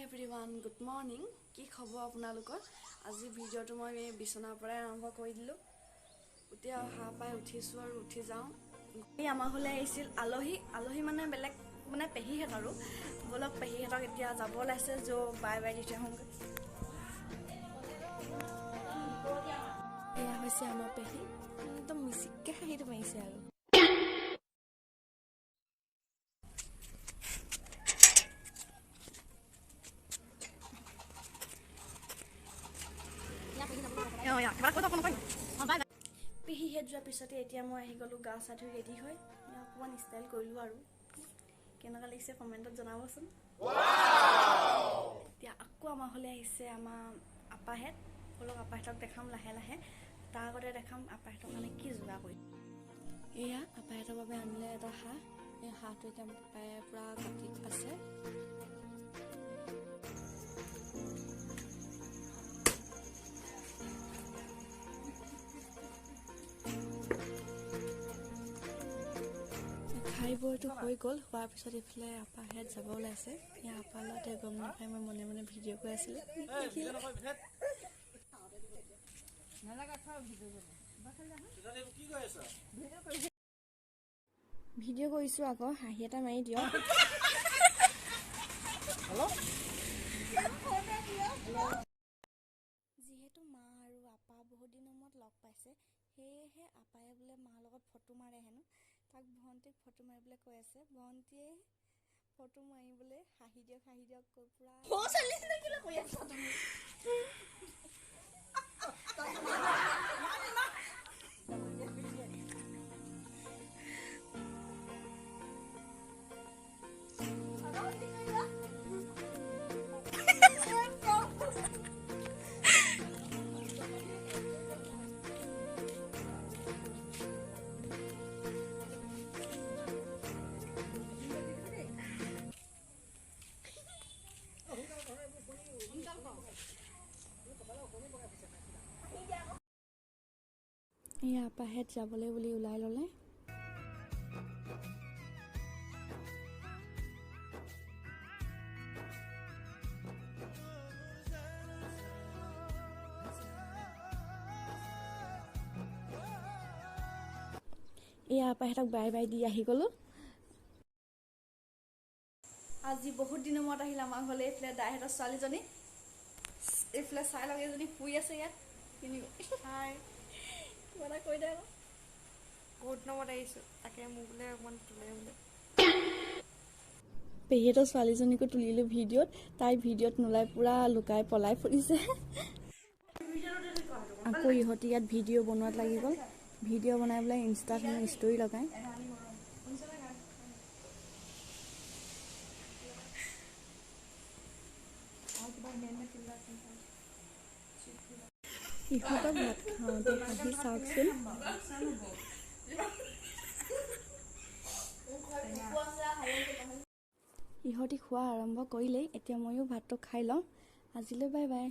everyone good morning কি খবৰ আপোনালোকৰ আজি ভিডিঅ'টো মই বিছনাৰ পৰাই আৰম্ভ কৰি দিলোঁ এতিয়া হাঁ পাই উঠিছোঁ আৰু উঠি যাওঁ এই আমাৰ ঘৰলৈ আহিছিল আলহী মানে বেলেগ মানে পেহীহঁত আৰু বলক পেহীহঁতক এতিয়া যাব ওলাইছে বাই বাই দি থৈ আহোঁগৈ এয়া হৈছে আমাৰ পেহী একদম মিচিককৈ হাঁহিটো মাৰিছে আৰু পেহীহেঁত যোৱাৰ পিছতে এতিয়া মই আহি গ'লোঁ গা চা ধুই ৰেডি হৈ অকণমান ষ্টাইল কৰিলোঁ আৰু কেনেকুৱা লাগিছে কমেণ্টত জনাবচোন এতিয়া আকৌ আমাৰ ঘৰলৈ আহিছে আমাৰ আপাহেঁত অলপ আপাহেঁতক দেখাম লাহে লাহে তাৰ আগতে দেখাম আপাহেঁতৰ কাৰণে কি যোগাৰ কৰি এয়া আপাহেঁতৰ বাবে আনিলে এটা হাঁহ এই হাঁহটো এতিয়া পাপাই পূৰা কাটি আছে খাই বইটো হৈ গ'ল হোৱাৰ পিছত এইফালে আপাহেঁত যাব ওলাইছে এই আপা ল'ৰাটোৱে গম নাপাই মই মনে মনে ভিডিঅ' কৰি আছিলোঁ ভিডিঅ' কৰিছোঁ আকৌ হাঁহি এটা মাৰি দিয়ক যিহেতু মা আৰু আপা বহুত দিনৰ মূৰত লগ পাইছে সেয়েহে আপায়ে বোলে মাৰ লগত ফটো মাৰে হেনো তাক ভণ্টিক ফটো মাৰিবলৈ কৈ আছে ভণ্টিয়ে ফটো মাৰিবলৈ হাঁহি দিয়ক কৈ পুৰা এয়া আপাহেঁত যাবলৈ বুলি ওলাই ল'লে এয়া আপাহেঁতক বাই বাই দি আহি গ'লোঁ আজি বহুত দিনৰ মূৰত আহিল আমাৰ ঘৰলৈ এইফালে দাইহঁতৰ ছোৱালীজনী এইফালে চাই লওক এজনী শুই আছে ইয়াত হাই কিবা এটা কৈ দে বহুত দিনত আহিছোঁ তাকে মোক বোলে অকণমান তোলে বোলে পেহীহঁতৰ ছোৱালীজনীকো তুলিলোঁ ভিডিঅ'ত তাই ভিডিঅ'ত নোলাই পূৰা লুকাই পলাই ফুৰিছে আকৌ ইহঁতি ইয়াত ভিডিঅ' বনোৱাত লাগি গ'ল ভিডিঅ' বনাই পেলাই ইনষ্টাত ষ্টৰি লগায় ইহঁতক ভাত খাওঁতে হাঁহি চাওকচোন ইহঁতি খোৱা আৰম্ভ কৰিলেই এতিয়া ময়ো ভাতটো খাই লওঁ আজিলৈ বাই বাই